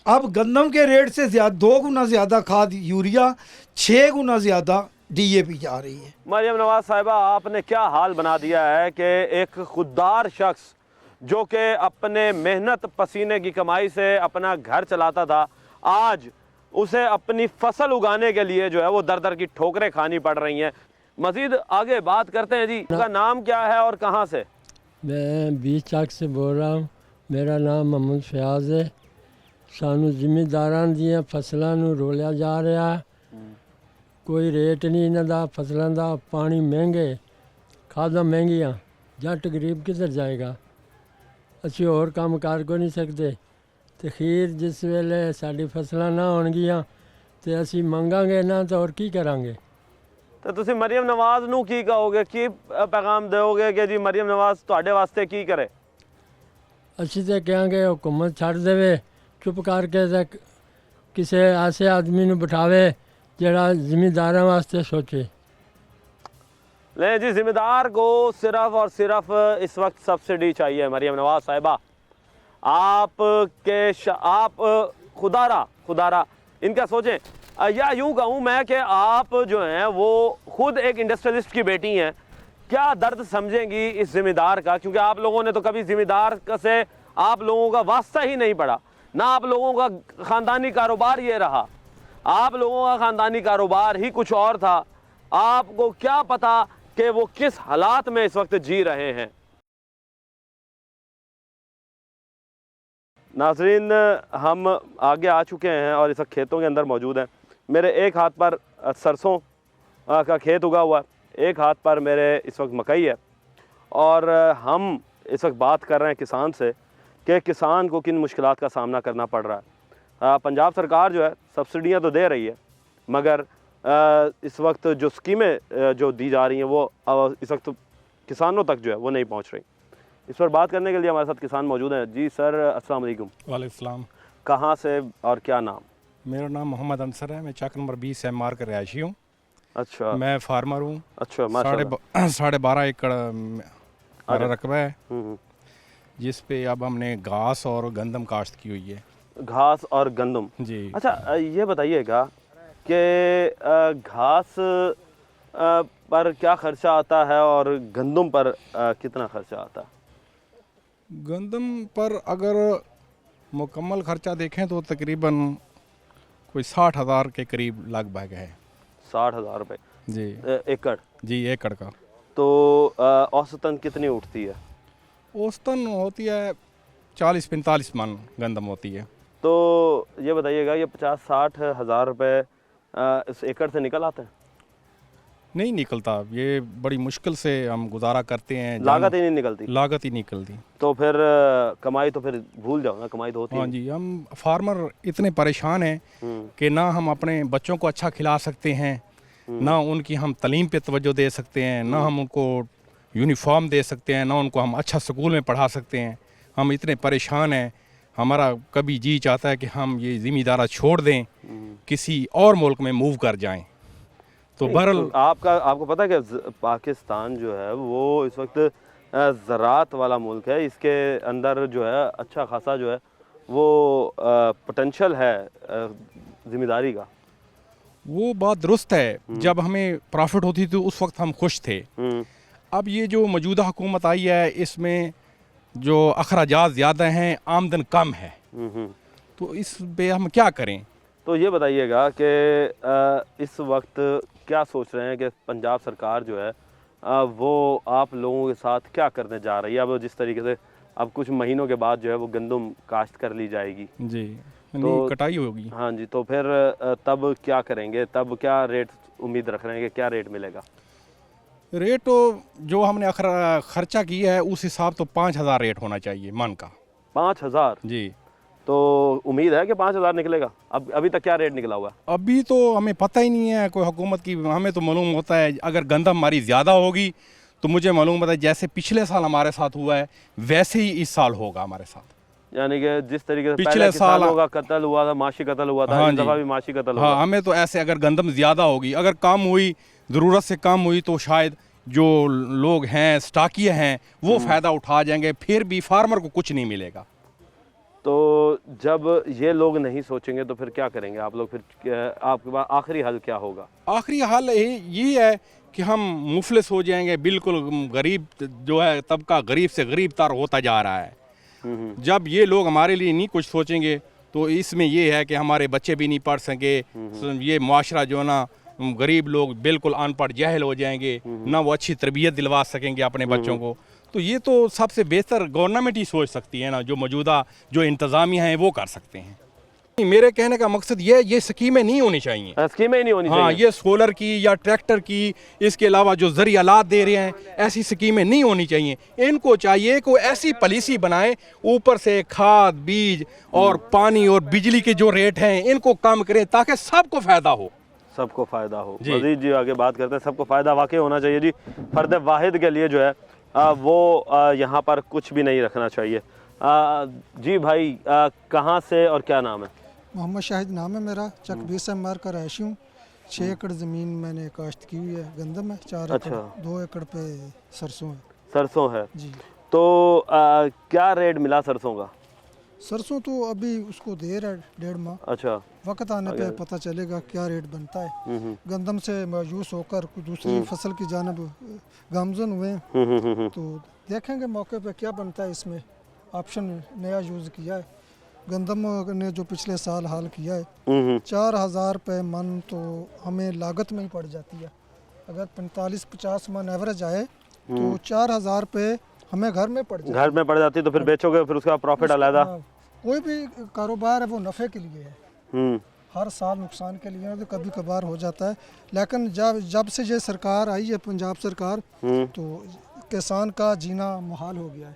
अब गंदम के रेट से 2 गुना ज़्यादा खाद यूरिया, 6 गुना ज़्यादा DAP जा रही है। मरियम नवाज साहिबा, आपने क्या हाल बना दिया है कि एक खुददार शख्स जो कि अपने मेहनत पसीने की कमाई से अपना घर चलाता था, आज उसे अपनी फसल उगाने के लिए जो है वो दर दर की ठोकरें खानी पड़ रही हैं। मजीद आगे बात करते हैं जी। उसका नाम क्या है और कहाँ से? मैं 20 ਚੱਕ से बोल रहा हूँ। मेरा नाम मोहम्मद फयाज है। सानू ਜ਼ਿਮੀਂਦਾਰਾਂ ਦੀਆਂ ਫਸਲਾਂ ਨੂੰ ਰੋਲਿਆ ਜਾ ਰਿਹਾ, ਕੋਈ ਰੇਟ ਨਹੀਂ ਇਹਨਾਂ ਦਾ, ਫਸਲਾਂ ਦਾ ਪਾਣੀ ਮਹਿੰਗੇ, ਖਾਦਾਂ ਮਹਿੰਗੀਆਂ, ਜੱਟ ਗਰੀਬ ਕਿੱਧਰ ਜਾਏਗਾ? ਅਸੀਂ ਹੋਰ ਕੰਮ ਕਰ ਕੋ ਨਹੀਂ ਸਕਦੇ ਤੇ ਖੀਰ ਜਿਸ ਵੇਲੇ ਸਾਡੀ ਫਸਲਾਂ ਨਾ ਹੋਣਗੀਆਂ ਤੇ ਅਸੀਂ ਮੰਗਾਂਗੇ ਨਾ ਤਾਂ ਹੋਰ ਕੀ ਕਰਾਂਗੇ? तो ਤੁਸੀਂ ਮਰੀਮ ਨਵਾਜ਼ ਨੂੰ ਕੀ ਕਹੋਗੇ, ਕੀ ਪੈਗਾਮ ਦਿਓਗੇ ਕਿ ਜੀ ਮਰੀਮ ਨਵਾਜ਼ ਤੁਹਾਡੇ ਵਾਸਤੇ ਕੀ ਕਰੇ? ਅਸੀਂ ਤਾਂ ਕਹਾਂਗੇ ਹੁਕੂਮਤ ਛੱਡ ਦੇਵੇ, ਚੁੱਪ ਕਰਕੇ ਤੇ ਕਿਸੇ ਐਸੇ ਆਦਮੀ ਨੂੰ ਬਿਠਾਵੇ ਜਿਹੜਾ ਜ਼ਿਮੀਂਦਾਰਾਂ ਵਾਸਤੇ सोचे। ले जी, जिम्मेदार को सिर्फ और सिर्फ इस वक्त सब्सिडी चाहिए। मरीम नवाज साहिबा, आप खुदारा इनका सोचें, या यूँ कहूँ मैं कि आप जो हैं वो खुद एक इंडस्ट्रियलिस्ट की बेटी हैं, क्या दर्द समझेंगी इस ज़िम्मेदार का? क्योंकि आप लोगों ने तो कभी ज़िम्मेदार से आप लोगों का वास्ता ही नहीं पड़ा, ना आप लोगों का ख़ानदानी कारोबार ये रहा, आप लोगों का ख़ानदानी कारोबार ही कुछ और था। आपको क्या पता कि वो किस हालात में इस वक्त जी रहे हैं। नाज़रीन, हम आगे आ चुके हैं और इस वक्त खेतों के अंदर मौजूद हैं। मेरे एक हाथ पर सरसों का खेत उगा हुआ है, एक हाथ पर मेरे इस वक्त मकई है, और हम इस वक्त बात कर रहे हैं किसान से कि किसान को किन मुश्किलात का सामना करना पड़ रहा है। पंजाब सरकार जो है सब्सिडियाँ तो दे रही है, मगर इस वक्त जो स्कीमें जो दी जा रही हैं वो इस वक्त किसानों तक जो है वो नहीं पहुंच रही। इस पर बात करने के लिए हमारे साथ किसान मौजूद हैं। जी सर, अस्सलाम वालेकुम। वालेकुम। कहाँ से और क्या नाम? मेरा नाम मोहम्मद अंसर है। मैं चक नंबर 20 MR का रहायशी हूँ। अच्छा, मैं फार्मर हूँ। अच्छा, माशाल्लाह। 12.5 एकड़ हमारा रकबा है, जिस पे अब हमने घास और गंदम काश्त की हुई है। घास और गंदम जी। अच्छा, ये बताइएगा कि घास पर क्या खर्चा आता है और गंदम पर कितना खर्चा आता है? गंदम पर अगर मुकम्मल खर्चा देखें तो तकरीबन कोई 60,000 के करीब लगभग है। 60,000 रुपये जी एकड़? जी, एकड़ का। तो औसतन कितनी उठती है? औसतन होती है 40-45 मन गंदम होती है। तो ये बताइएगा, ये 50-60 हज़ार रुपये इस एकड़ से निकल आते हैं? नहीं निकलता, ये बड़ी मुश्किल से हम गुजारा करते हैं। लागत ही नहीं निकलती? लागत ही निकलती। तो फिर कमाई तो फिर भूल जाओ ना, कमाई तो होती है। हाँ जी, हम फार्मर इतने परेशान हैं कि ना हम अपने बच्चों को अच्छा खिला सकते हैं, ना उनकी हम तालीम पे तवज्जो दे सकते हैं, ना हम उनको यूनिफॉर्म दे सकते हैं, ना उनको हम अच्छा स्कूल में पढ़ा सकते हैं। हम इतने परेशान हैं, हमारा कभी जी चाहता है कि हम ये ज़िम्मेदारा छोड़ दें, किसी और मुल्क में मूव कर जाएं। तो बहरहाल आपको पता है कि पाकिस्तान जो है वो इस वक्त ज़राअत वाला मुल्क है, इसके अंदर जो है अच्छा खासा जो है वो पोटेंशियल है ज़िम्मेदारी का। वो बात दुरुस्त है, जब हमें प्रॉफिट होती थी उस वक्त हम खुश थे। अब ये जो मौजूदा हुकूमत आई है, इसमें जो अखराजात ज़्यादा हैं, आमदन कम है, तो इस पे हम क्या करें? तो ये बताइएगा कि इस वक्त क्या सोच रहे हैं कि पंजाब सरकार जो है वो आप लोगों के साथ क्या करने जा रही है? अब जिस तरीके से अब कुछ महीनों के बाद जो है वो गंदम काश्त कर ली जाएगी जी, तो कटाई होगी। हाँ जी, तो फिर तब क्या करेंगे? तब क्या रेट उम्मीद रख रहे हैं कि क्या रेट मिलेगा? रेट तो जो हमने खर्चा किया है उस हिसाब तो 5,000 रेट होना चाहिए मन का। 5,000? जी। तो उम्मीद है कि 5,000 निकलेगा? अब अभी तक क्या रेट निकला हुआ है? अभी तो हमें पता ही नहीं है कोई हुकूमत की। हमें तो मालूम होता है अगर गंदम हमारी ज़्यादा होगी तो मुझे मालूम होता है जैसे पिछले साल हमारे साथ हुआ है वैसे ही इस साल होगा हमारे साथ। यानी कि जिस तरीके से पिछले साल होगा कत्ल हुआ था, माशी कत्ल हुआ था, हाँ इस दफा भी माशी कत्ल हुआ। हाँ, हमें तो ऐसे अगर गंदम ज़्यादा होगी, अगर कम हुई, ज़रूरत से कम हुई, तो शायद जो लोग हैं स्टाकिया हैं वो फ़ायदा उठा जाएंगे, फिर भी फार्मर को कुछ नहीं मिलेगा। तो जब ये लोग नहीं सोचेंगे तो फिर क्या करेंगे आप लोग? फिर आपके पास आखिरी हल क्या होगा? आखिरी हल यही है कि हम मुफलिस हो जाएंगे, बिल्कुल गरीब जो है तबका गरीब से गरीब तर होता जा रहा है। जब ये लोग हमारे लिए नहीं कुछ सोचेंगे तो इसमें ये है कि हमारे बच्चे भी नहीं पढ़ सके, ये मुआशरा जो है ना, गरीब लोग बिल्कुल अनपढ़ जाहिल हो जाएंगे, ना वो अच्छी तरबियत दिलवा सकेंगे अपने बच्चों को। तो ये तो सबसे बेहतर गवर्नमेंट ही सोच सकती है ना, जो मौजूदा जो इंतज़ामिया हैं वो कर सकते हैं। मेरे कहने का मकसद ये स्कीमें नहीं होनी चाहिए, स्कीमें नहीं होनी हाँ, चाहिए। ये सोलर की या ट्रैक्टर की, इसके अलावा जो ज़रिए आलात दे रहे हैं, ऐसी स्कीमें नहीं होनी चाहिए। इनको चाहिए कि ऐसी पॉलिसी बनाएं, ऊपर से खाद, बीज और पानी और बिजली के जो रेट हैं इनको कम करें ताकि सबको फ़ायदा हो। सबको फ़ायदा हो। जी। मजीद जी आगे बात करते हैं। सबको फ़ायदा वाकई होना चाहिए जी। फ़र्द वाहिद के लिए जो है वो यहाँ पर कुछ भी नहीं रखना चाहिए। जी भाई, कहाँ से और क्या नाम है? मोहम्मद शाहिद नाम है मेरा, चक 20 एमआर का रहायशी हूँ। 6 एकड़ ज़मीन मैंने काश्त की हुई है, गंदम है, 4 एकड़, 2 एकड़ पे सरसों है। सरसों है जी। तो क्या रेट मिला सरसों का? सरसों तो अभी उसको देर है 1.5 माह, अच्छा। वक्त आने पे पता चलेगा क्या रेट बनता है। गंदम से मायूस होकर कोई दूसरी फसल की जानब गामजन हुए हैं, तो देखेंगे मौके पे क्या बनता है। इसमें ऑप्शन नया यूज़ किया है। गंदम ने जो पिछले साल हाल किया है, 4000 रुपये मन तो हमें लागत में ही पड़ जाती है। अगर 45-50 मन एवरेज आए तो 4000 रुपये हमें घर में पड़ जाती है। घर में पड़ जाती है तो फिर बेचोगे, फिर उसका प्रॉफिट अलग। कोई भी कारोबार है वो नफ़े के लिए है, हर साल नुकसान के लिए तो कभी कभार हो जाता है। लेकिन जब से ये सरकार आई है, पंजाब सरकार, तो किसान का जीना मुहाल हो गया है।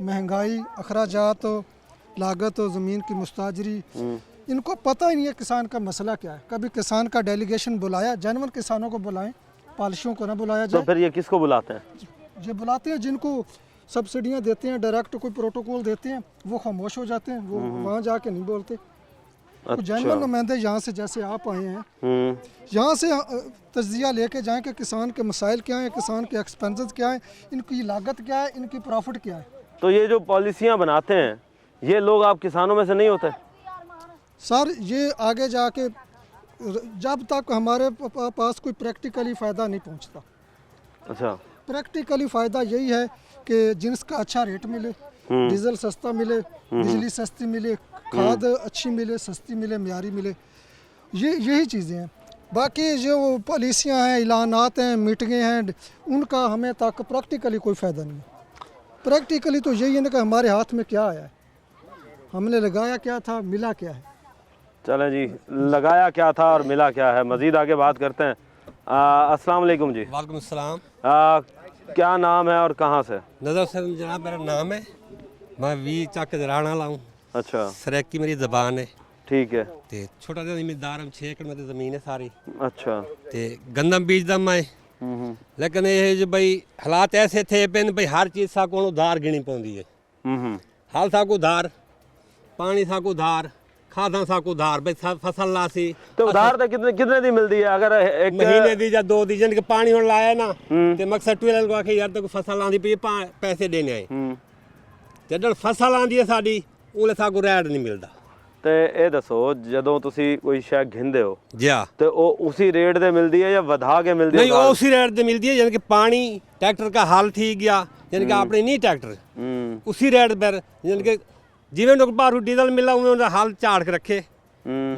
महंगाई, अखराजात, लागत और ज़मीन की मुस्ताजरी, इनको पता ही नहीं है किसान का मसला क्या है। कभी किसान का डेलीगेशन बुलाया, जानवर किसानों को बुलाएं, पॉलिसियों को ना बुलाया जाए। तो फिर ये किसको बुलाते हैं? ये बुलाते हैं जिनको सब्सिडियां देते हैं, डायरेक्ट कोई प्रोटोकॉल देते हैं, वो खामोश हो जाते हैं, वो वहाँ जाके नहीं बोलते। अच्छा। तो जानवर नुमाइंदे यहाँ से, जैसे आप आए हैं, यहाँ से तज्जिया लेके जाएं कि किसान के मसाइल क्या हैं, किसान के एक्सपेंसेस क्या हैं, इनकी लागत क्या है, इनकी प्रॉफिट क्या है। तो ये जो पॉलिसियाँ बनाते हैं ये लोग आप किसानों में से नहीं होते? सर ये आगे जाके जब तक हमारे पास कोई प्रैक्टिकली फ़ायदा नहीं पहुंचता। अच्छा। प्रैक्टिकली फ़ायदा यही है कि जिन्स का अच्छा रेट मिले, डीजल सस्ता मिले, बिजली सस्ती मिले, खाद अच्छी मिले, सस्ती मिले, म्यारी मिले, यही चीज़ें हैं। बाकी जो पॉलिसियाँ हैं, ऐलानात हैं, मीटिंगें हैं, उनका हमें तक प्रैक्टिकली कोई फ़ायदा नहीं है। प्रैक्टिकली तो यही है ना कि हमारे हाथ में क्या आया है, हमने लगाया क्या था, मिला क्या है। चलें जी, लगाया क्या था और मिला क्या है, मज़ीद आगे बात करते हैं। अस्सलाम वालेकुम जी। वालेकुम सलाम। क्या नाम है और कहाँ से? नज़र हुसैन जनाब मेरा नाम है, मैं वी चक दराना लाऊँ। अच्छा। सरेकी मेरी ज़बान है। ठीक है। ते छोटा जिहा ज़मींदार हम 6 एकड़ में ज़मीन है सारी। अच्छा। ते गंदम बीजदा मैं, लेकिन ये जो भाई हालात ऐसे थे पेन भाई हर चीज़ साको उधार गिनी पौंदी है। हाल साको उधार, पानी साको उधार, खादा साको उधार, भाई फसल लासी तो उधार तो कितने दी मिलती है? अगर एक महीने दी या 2 दी, जन के पानी होने लाया ना, ते मकसद ट्यूबवेल को आखे यार तो फसल आंदी पई पैसे देने आए, जदों फसल आंदी है साडी उले साको रैड नहीं मिलता। तो ये दसो, जदों तुसी कोई शै घिंदे हो जी हाँ, तो वो उसी रेट दे मिलती है या वधा के मिलती है? नहीं, वो उसी रेट दे मिलती है, यानी कि पानी ट्रैक्टर का हाल थी गया, यानी कि आपने नहीं ट्रैक्टर उसी रेट पर, यानी कि जिवें लोग बाहर डीजल मिला उन्हें उनका हाल झाड़ के रखे,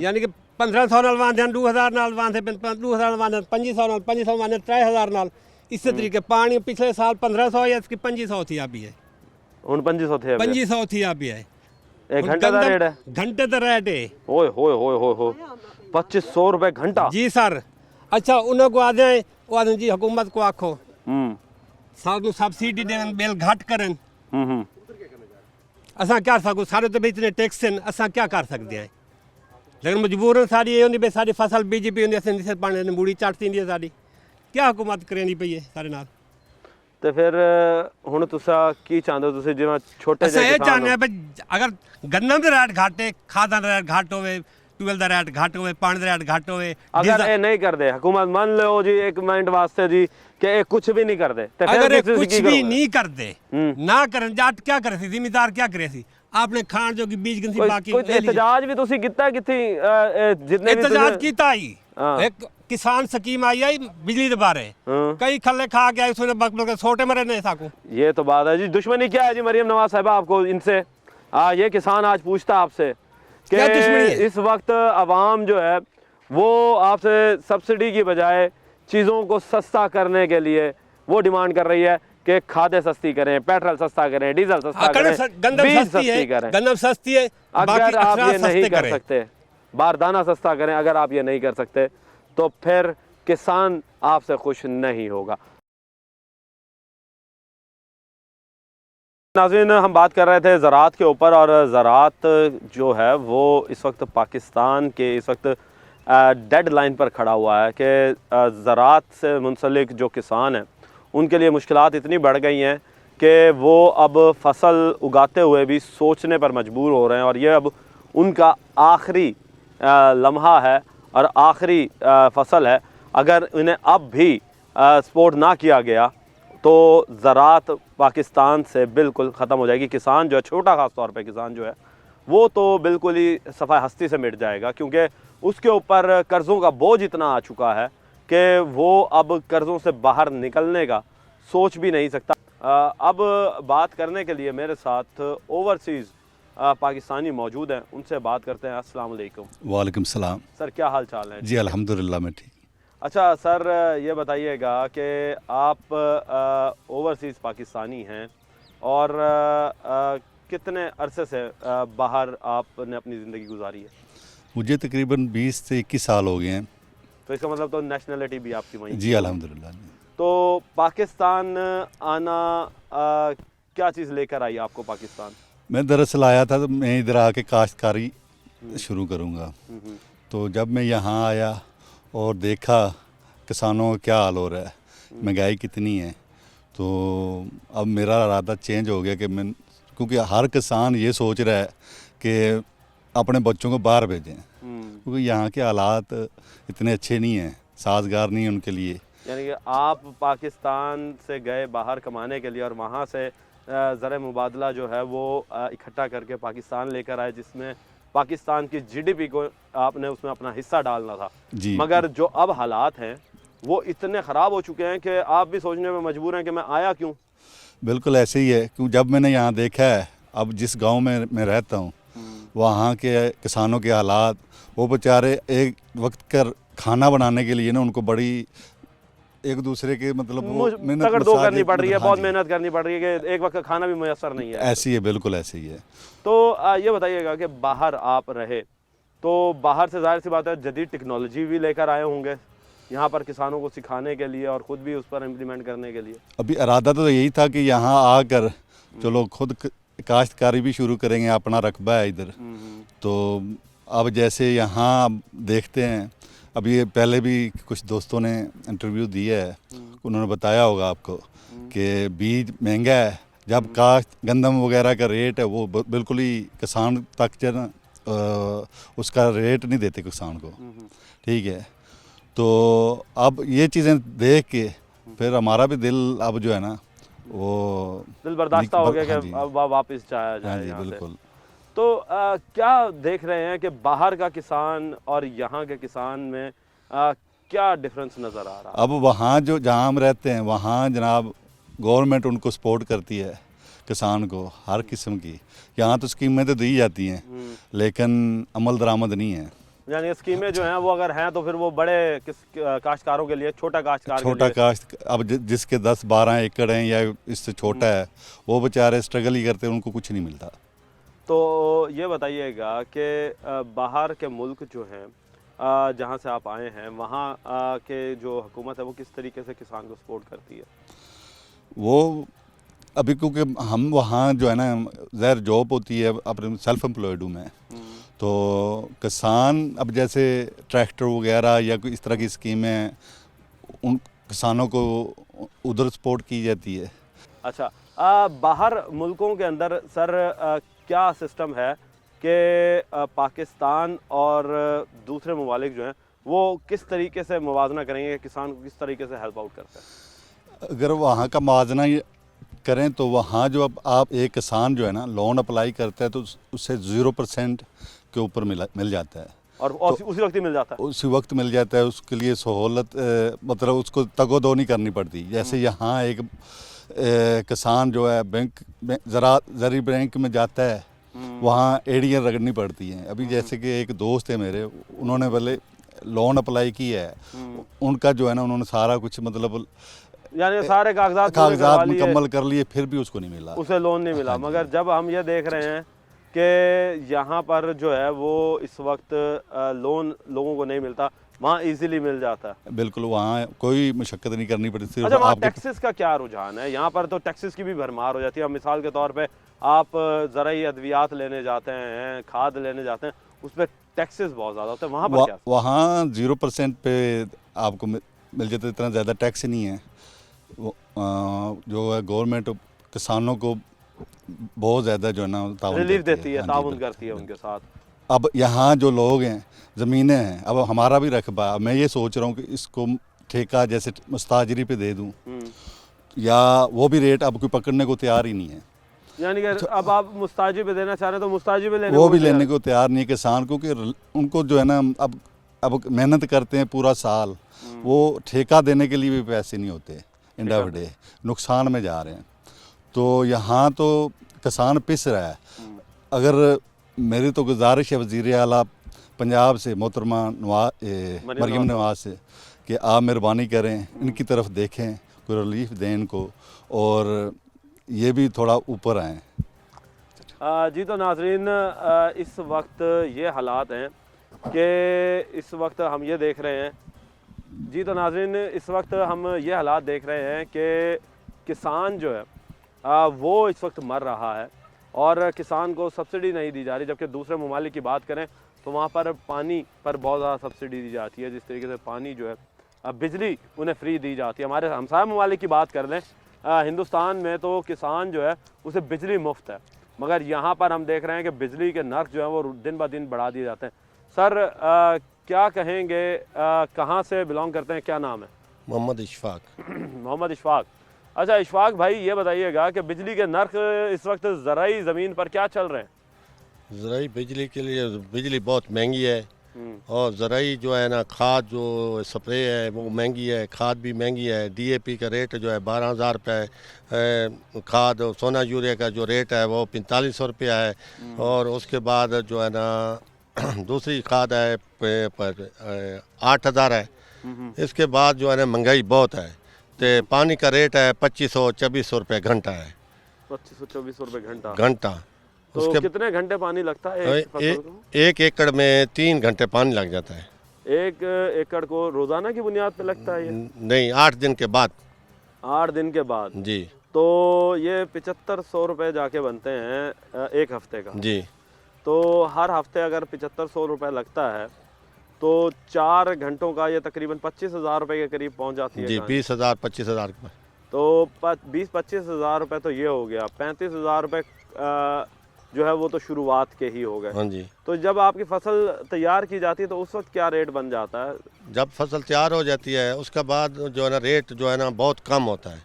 यानी कि 1500 नाल वांधे, 2000 नाल वांधे, 2000 नाल वांधे, 2500 वांधे, 3000 नाल। इसी तरीके पानी पिछले साल 1500 या इसकी 2500 थी अभी है, हुन 2500 थे, 2500 थी अभी है। एक घंटे का रेट है? घंटे का रेट है। ओए होए होए होए हो, 2500 रुपए घंटा? जी सर। अच्छा, उन्हें को आदे वो आदे जी हुकूमत को आखो सानू सब्सिडी देन, बिल घट करन, असा क्या सकूँ, सारे तो इतने टैक्स हैं, असा क्या कर सकते हैं। लेकिन मजबूरन सारी ये होंगी, सारी फसल बीजी पी होंगी, असें पानी ने मूड़ी चढ़ती होंगी सारी, क्या हुकूमत करेंदी पई है सारे नाल। तो फिर हुण तुसा की चाहते हो? तुसी जिवें छोटे असें ये चाहते हैं भाई अगर गन्नम दे रेट घट है, खादां दा रेट घट होवे, ट्यूबवेल दा रेट घट होवे, पानी दा रेट घट होवे, अगर ये नहीं कर दे हुकूमत, मान लो जी एक मिनट वास्ते जी कि ये कुछ भी नहीं कर दे, तो अगर ये फिर कुछ भी नहीं कर दे, ना करन, जाट क्या करे सी, जिम्मेदार क्या करे सी, आपने खान जो कि बीज गिनसी बाकी कोई एहतजाज भी तुसी कीता किथी? जितने भी एहतजाज कीता ही, एक किसान स्कीम आई है बिजली के बारे, कई खल्ले खा के उसने बक छोटे मरे नहीं साकू। ये तो बात है जी। दुश्मनी क्या है जी मरियम नवाज साहिबा आपको इनसे? ये किसान आज पूछता आपसे क्या दुश्मनी कि है? इस वक्त आवाम जो है वो आपसे सब्सिडी की बजाय चीज़ों को सस्ता करने के लिए वो डिमांड कर रही है कि खादें सस्ती करें, पेट्रोल सस्ता करें, डीजल सस्ता करें, गंदम बीज सस्ती है, सस्ती करें। गंदम सस्ती है, अगर बाकी आप अखराज ये नहीं सस्ते कर करें। सकते, बारदाना सस्ता करें, अगर आप ये नहीं कर सकते तो फिर किसान आपसे खुश नहीं होगा। नाज़रीन, हम बात कर रहे थे ज़राअत के ऊपर, और ज़राअत जो है वो इस वक्त पाकिस्तान के इस वक्त डेड लाइन पर खड़ा हुआ है कि ज़राअत से मुंसलिक जो किसान हैं उनके लिए मुश्किलात इतनी बढ़ गई हैं कि वो अब फसल उगाते हुए भी सोचने पर मजबूर हो रहे हैं, और ये अब उनका आखिरी लम्हा है और आखिरी फसल है। अगर इन्हें अब भी सपोर्ट ना किया गया तो ज़राअत पाकिस्तान से बिल्कुल ख़त्म हो जाएगी। किसान जो है, छोटा ख़ास तौर पे किसान जो है, वो तो बिल्कुल ही सफ़ाए हस्ती से मिट जाएगा, क्योंकि उसके ऊपर कर्ज़ों का बोझ इतना आ चुका है कि वो अब कर्ज़ों से बाहर निकलने का सोच भी नहीं सकता। अब बात करने के लिए मेरे साथ ओवरसीज़ पाकिस्तानी मौजूद हैं, उनसे बात करते हैं। अस्सलाम वालेकुम। वालेकुम सलाम। सर, क्या हाल चाल है? जी अल्हम्दुलिल्लाह मैं ठीक। अच्छा सर, ये बताइएगा कि आप ओवरसीज़ पाकिस्तानी हैं और कितने अरसे से बाहर आपने अपनी ज़िंदगी गुजारी है? मुझे तकरीबन 20 से 21 साल हो गए हैं। तो इसका मतलब तो नेशनलिटी भी आपकी वहीं? जी अल्हम्दुलिल्लाह। तो पाकिस्तान आना क्या चीज़ लेकर आई आपको पाकिस्तान? मैं दरअसल आया था तो मैं इधर आके काश्तकारी शुरू करूँगा। तो जब मैं यहाँ आया और देखा किसानों का क्या हाल हो रहा है, महंगाई कितनी है, तो अब मेरा इरादा चेंज हो गया कि मैं, क्योंकि हर किसान ये सोच रहा है कि अपने बच्चों को बाहर भेजें, क्योंकि यहाँ के हालात इतने अच्छे नहीं हैं, साजगार नहीं है उनके लिए। यानी कि आप पाकिस्तान से गए बाहर कमाने के लिए और वहाँ से ज़र मुबादला जो है वो इकट्ठा करके पाकिस्तान लेकर आए, जिसमें पाकिस्तान की जीडीपी को आपने उसमें अपना हिस्सा डालना था जी। मगर जो अब हालात हैं वो इतने ख़राब हो चुके हैं कि आप भी सोचने में मजबूर हैं कि मैं आया क्यों। बिल्कुल ऐसे ही है, क्योंकि जब मैंने यहाँ देखा है, अब जिस गांव में मैं रहता हूँ वहाँ के किसानों के हालात, वो बेचारे एक वक्त का खाना बनाने के लिए ना उनको बड़ी एक दूसरे के मतलब तगड़ दो करनी पड़ रही है, बहुत मेहनत करनी पड़ रही है कि एक वक्त का खाना भी मुयसर नहीं है। ऐसी है, बिल्कुल ऐसी ही है। तो ये बताइएगा कि बाहर आप रहे तो बाहर से जाहिर सी बात है जदीद टेक्नोलॉजी भी लेकर आए होंगे यहाँ पर किसानों को सिखाने के लिए और ख़ुद भी उस पर इम्प्लीमेंट करने के लिए। अभी इरादा तो यही था कि यहाँ आकर चलो खुद काश्तकारी भी शुरू करेंगे, अपना रकबा है इधर। तो अब जैसे यहाँ देखते हैं, अब ये पहले भी कुछ दोस्तों ने इंटरव्यू दिया है, उन्होंने बताया होगा आपको कि बीज महंगा है, जब काश्त गंदम वगैरह का रेट है वो बिल्कुल ही किसान तक जो ना उसका रेट नहीं देते किसान को, ठीक है। तो अब ये चीज़ें देख के फिर हमारा भी दिल अब जो है ना वो दिल बर्दाश्त हो गया कि हाँ अब वापस जाया जाए। हाँ जी, यहाँ से। बिल्कुल। तो क्या देख रहे हैं कि बाहर का किसान और यहाँ के किसान में क्या डिफरेंस नज़र आ रहा है? अब वहाँ जो जहाँ हम रहते हैं वहाँ जनाब गवर्नमेंट उनको सपोर्ट करती है किसान को हर किस्म की। यहाँ तो स्कीमें तो दी जाती हैं लेकिन अमल दरामद नहीं है। यानी स्कीमें जो हैं वो अगर हैं तो फिर वो बड़े काश्तकारों के लिए, छोटा काश्त अब जिसके 10-12 एकड़ हैं या इससे छोटा है वो बेचारे स्ट्रगल ही करते हैं, उनको कुछ नहीं मिलता। तो ये बताइएगा कि बाहर के मुल्क जो हैं जहाँ से आप आए हैं वहाँ के जो हुकूमत है वो किस तरीके से किसान को सपोर्ट करती है? वो अभी क्योंकि हम वहाँ जो है ना ज़ाहिर जॉब होती है, अपने सेल्फ एम्प्लॉयड हूँ मैं, तो किसान अब जैसे ट्रैक्टर वगैरह या कोई इस तरह की स्कीमें उन किसानों को उधर सपोर्ट की जाती है। अच्छा, बाहर मुल्कों के अंदर सर क्या सिस्टम है कि पाकिस्तान और दूसरे ममालिक जो हैं वो किस तरीके से मुवाजना करेंगे, किसान को किस तरीके से हेल्प आउट करते हैं? अगर वहाँ का मुवाजना करें तो वहाँ जो अब आप एक किसान जो है ना लोन अप्लाई करता है तो उससे 0% के ऊपर मिल जाता है और तो उसी वक्त ही मिल जाता है। उसी वक्त मिल जाता है, उसके लिए सहूलत मतलब उसको तगोदो नहीं करनी पड़ती। जैसे यहाँ एक किसान जो है बैंक में ज़री बैंक में जाता है वहाँ एड़ियाँ रगड़नी पड़ती हैं। अभी जैसे कि एक दोस्त है मेरे, उन्होंने पहले लोन अप्लाई किया है, उनका जो है ना उन्होंने सारा कुछ मतलब यानी सारे कागजात पूरे करवा लिए, मुकम्मल कर लिए, फिर भी उसको नहीं मिला, उसे लोन नहीं मिला। मगर जब हम ये देख रहे हैं कि यहाँ पर जो है वो इस वक्त लोन लोगों को नहीं मिलता, वहाँ इजीली मिल जाता है। बिल्कुल, वहाँ कोई मशक्कत नहीं करनी पड़ती। सिर्फ अच्छा, वहाँ आपको टैक्सेस का क्या रुझान है? यहाँ पर तो टैक्सेस की भी भरमार हो जाती है। अब मिसाल के तौर पे आप ज़राई अद्वियात लेने जाते हैं, खाद लेने जाते हैं, उस पर टैक्सेस बहुत ज़्यादा होते हैं। वहाँ पर क्या? वहाँ 0% पे आपको मिल जाता है, इतना ज़्यादा टैक्स नहीं है। जो है गवर्नमेंट किसानों को बहुत ज़्यादा जो है ना रिलीफ देती है, ताउन करती है उनके साथ। अब यहाँ जो लोग हैं, ज़मीनें हैं, अब हमारा भी रकबा, अब मैं ये सोच रहा हूँ कि इसको ठेका जैसे मुस्ताजरी पे दे दूँ, या वो भी रेट अब कोई पकड़ने को तैयार ही नहीं है। यानी कि अब आप मुस्ताजी पे देना चाह रहे हैं तो मुस्ताजी पे लेने वो भी लेने को तैयार नहीं है किसान, क्योंकि उनको जो है ना अब मेहनत करते हैं पूरा साल, वो ठेका देने के लिए भी पैसे नहीं होते, इंडा वडे नुकसान में जा रहे हैं। तो यहाँ तो किसान पिस रहा है। अगर मेरी तो गुजारिश है वज़ीर आला पंजाब से मोहतरमा मरियम नवाज से कि आप मेहरबानी करें, इनकी तरफ देखें, कोई रिलीफ दें इनको, और ये भी थोड़ा ऊपर आएँ। जी तो नाजरीन, इस वक्त ये हालात हैं कि इस वक्त हम ये देख रहे हैं, जी तो नाजरीन इस वक्त हम ये हालात देख रहे हैं कि किसान जो है वो इस वक्त मर रहा है और किसान को सब्सिडी नहीं दी जा रही। जबकि दूसरे ममालिक की बात करें तो वहाँ पर पानी पर बहुत ज़्यादा सब्सिडी दी जाती है। जिस तरीके से पानी जो है बिजली उन्हें फ्री दी जाती है। हमारे हमसाया ममालिक की बात कर लें, हिंदुस्तान में तो किसान जो है उसे बिजली मुफ्त है, मगर यहाँ पर हम देख रहे हैं कि बिजली के नर्क जो है वो दिन ब दिन बढ़ा दिए जाते हैं। सर क्या कहेंगे, कहाँ से बिलोंग करते हैं, क्या नाम है? मोहम्मद इशफाक। मोहम्मद इशफाक। अच्छा इशफाक भाई, ये बताइएगा कि बिजली के नर्क इस वक्त ज़राई ज़मीन पर क्या चल रहे हैं? ज़राई बिजली के लिए बिजली बहुत महंगी है, और ज़राई जो है ना खाद जो स्प्रे है वो महंगी है, खाद भी महंगी है। DAP का रेट जो है 12,000 रुपये, खाद सोना यूरिया का जो रेट है वो 4500 रुपया है, और उसके बाद जो है ना दूसरी खाद है 8,000 है। इसके बाद जो है ना महंगाई बहुत है, तो पानी का रेट है 2500-2400 रुपये घंटा है। 2500-2400 रुपये घंटा? घंटा। तो उसके कितने घंटे पानी लगता है एक एकड़ में 3 घंटे पानी लग जाता है। 1 एकड़ को रोज़ाना की बुनियाद पे लगता है ये? नहीं, 8 दिन के बाद। 8 दिन के बाद जी। तो ये 7500 रुपये जाके बनते हैं एक हफ्ते का जी। तो हर हफ्ते अगर 7500 रुपये लगता है तो 4 घंटों का ये तकरीबन 25,000 रुपये के करीब पहुंच जाती है। जी, 20,000-25,000 तो 20-25 हज़ार रुपये तो ये हो गया। 35,000 रुपये जो है वो तो शुरुआत के ही हो गए। हाँ जी। तो जब आपकी फसल तैयार की जाती है तो उस वक्त क्या रेट बन जाता है? जब फसल तैयार हो जाती है उसके बाद जो है ना रेट जो है ना बहुत कम होता है,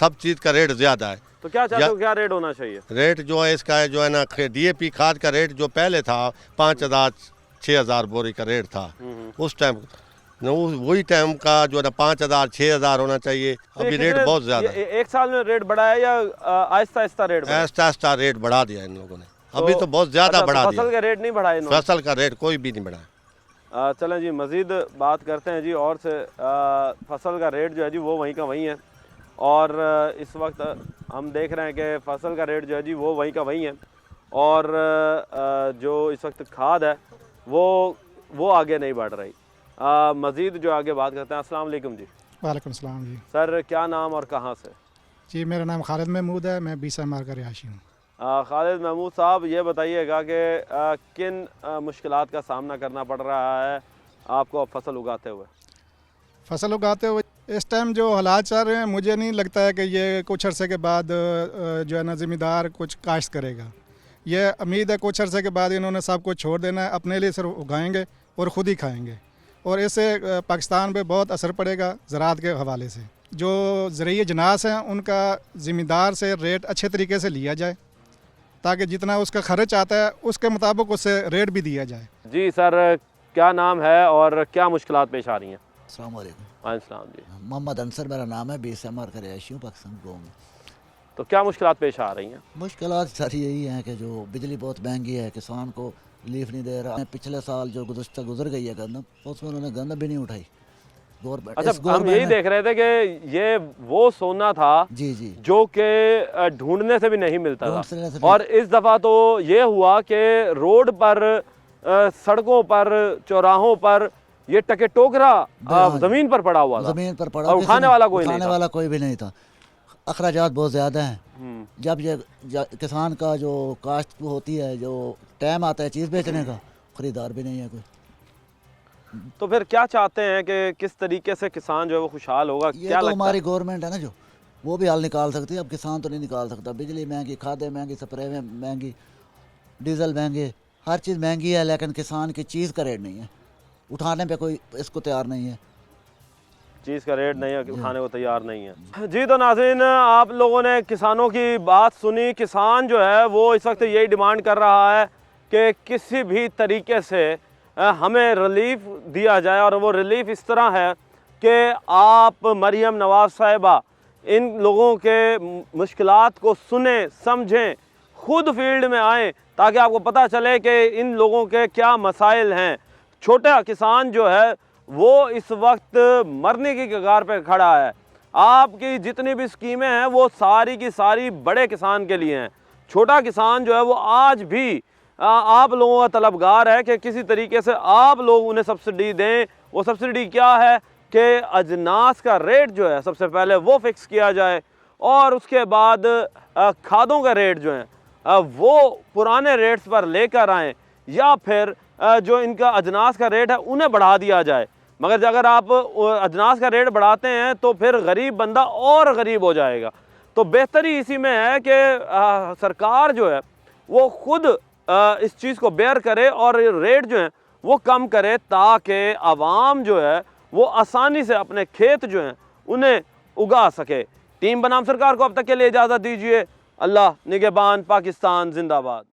सब चीज़ का रेट ज़्यादा है। तो क्या चाहते हो, क्या रेट होना चाहिए? रेट जो है इसका है जो है ना DAP खाद का रेट जो पहले था 5,000-6,000 बोरी का रेट था उस टाइम, वही टाइम का जो है ना 5,000-6,000 होना चाहिए। अभी रेट बहुत ज़्यादा है। एक साल में रेट बढ़ा है या आहिस्ता आहिस्ता रेट? आहिस्ता रेट बढ़ा दिया इन लोगों ने, अभी तो बहुत ज़्यादा बढ़ा दिया। फसल का रेट नहीं बढ़ाया इन्होंने? फसल का रेट कोई भी नहीं बढ़ा। चलें जी, मज़ीद बात करते हैं जी और से। फसल का रेट जो है जी वो वहीं का वहीं है, और इस वक्त हम देख रहे हैं कि फसल का रेट जो है जी वो वहीं का वहीं है, और जो इस वक्त खाद है वो आगे नहीं बढ़ रही। मज़ीद जो आगे बात करते हैं। अस्सलाम वालेकुम जी। वालेकुम सलाम जी। सर क्या नाम और कहाँ से? जी मेरा नाम खालिद महमूद है, मैं 20 मार का रिहायशी हूँ। खालिद महमूद साहब, ये बताइएगा कि किन मुश्किलात का सामना करना पड़ रहा है आपको फसल उगाते हुए? फसल उगाते हुए इस टाइम जो हालात चल रहे हैं, मुझे नहीं लगता है कि ये कुछ अरसे के बाद जो है ना ज़िम्मेदार कुछ काश्त करेगा। ये उम्मीद है कुछ अरसे के बाद इन्होंने सब कुछ छोड़ देना है, अपने लिए सिर्फ उगाएंगे और ख़ुद ही खाएंगे, और इससे पाकिस्तान पे बहुत असर पड़ेगा ज़राअत के हवाले से। जो ज़रिए अजनास हैं उनका ज़िम्मेदार से रेट अच्छे तरीके से लिया जाए, ताकि जितना उसका खर्च आता है उसके मुताबिक उससे रेट भी दिया जाए। जी सर, क्या नाम है और क्या मुश्किलात पेश आ रही हैं? अस्सलाम वालेकुम। वालेकुम जी। मोहम्मद अंसर मेरा नाम है, 20 मार का रिहायशी हूँ पाकिस्तान गाँव में। तो क्या मुश्किलात पेश आ रही हैं? मुश्किलात सारी यही हैं कि जो बिजली बहुत महंगी है, किसान को रिलीफ नहीं दे रहा। पिछले साल जो गुजर गई है गंदम, उसमें उन्होंने गंदम भी नहीं उठाई गवर्नमेंट। अच्छा, हम यही देख रहे थे कि ये वो सोना था जी जी जो कि ढूंढने से भी नहीं मिलता था, और इस दफ़ा तो ये हुआ कि रोड पर, सड़कों पर, चौराहों पर ये टके टोकरा ज़मीन पर पड़ा हुआ था, ज़मीन पर पड़ा, और उठाने वाला कोई भी नहीं था। अखराजात बहुत ज़्यादा हैं। जब ये किसान का जो काश्त होती है, जो टाइम आता है चीज़ बेचने का, ख़रीदार भी नहीं है कोई। तो फिर क्या चाहते हैं कि किस तरीके से किसान जो है वो खुशहाल होगा? ये क्या तो लगता हमारी गवर्नमेंट है ना, जो वो भी हल निकाल सकती है। अब किसान तो नहीं निकाल सकता। बिजली महंगी, खादें महंगी, स्प्रे महंगी, डीजल महंगे, हर चीज़ महंगी है, लेकिन किसान की चीज़ का रेट नहीं है, उठाने पे कोई इसको तैयार नहीं है। चीज़ का रेट नहीं है, उठाने को तैयार नहीं है। जी, तो नाज़रीन, आप लोगों ने किसानों की बात सुनी। किसान जो है वो इस वक्त यही डिमांड कर रहा है कि किसी भी तरीके से हमें रिलीफ दिया जाए, और वो रिलीफ इस तरह है कि आप मरियम नवाज़ साहिबा इन लोगों के मुश्किलात को सुने, समझें, खुद फील्ड में आएँ, ताकि आपको पता चले कि इन लोगों के क्या मसाइल हैं। छोटा किसान जो है वो इस वक्त मरने की कगार पे खड़ा है। आपकी जितनी भी स्कीमें हैं वो सारी की सारी बड़े किसान के लिए हैं। छोटा किसान जो है वो आज भी आप लोगों का तलबगार है कि किसी तरीके से आप लोग उन्हें सब्सिडी दें। वो सब्सिडी क्या है कि अजनास का रेट जो है सबसे पहले वो फिक्स किया जाए, और उसके बाद खादों का रेट जो है वो पुराने रेट्स पर लेकर आएँ, या फिर जो इनका अजनास का रेट है उन्हें बढ़ा दिया जाए। मगर अगर आप अजनास का रेट बढ़ाते हैं तो फिर गरीब बंदा और गरीब हो जाएगा। तो बेहतरी इसी में है कि सरकार जो है वो खुद इस चीज़ को बेयर करे और रेट जो है वो कम करे, ताकि आवाम जो है वो आसानी से अपने खेत जो हैं उन्हें उगा सके। टीम बनाम सरकार को अब तक के लिए इजाज़त दीजिए। अल्लाह निगहबान, पाकिस्तान जिंदाबाद।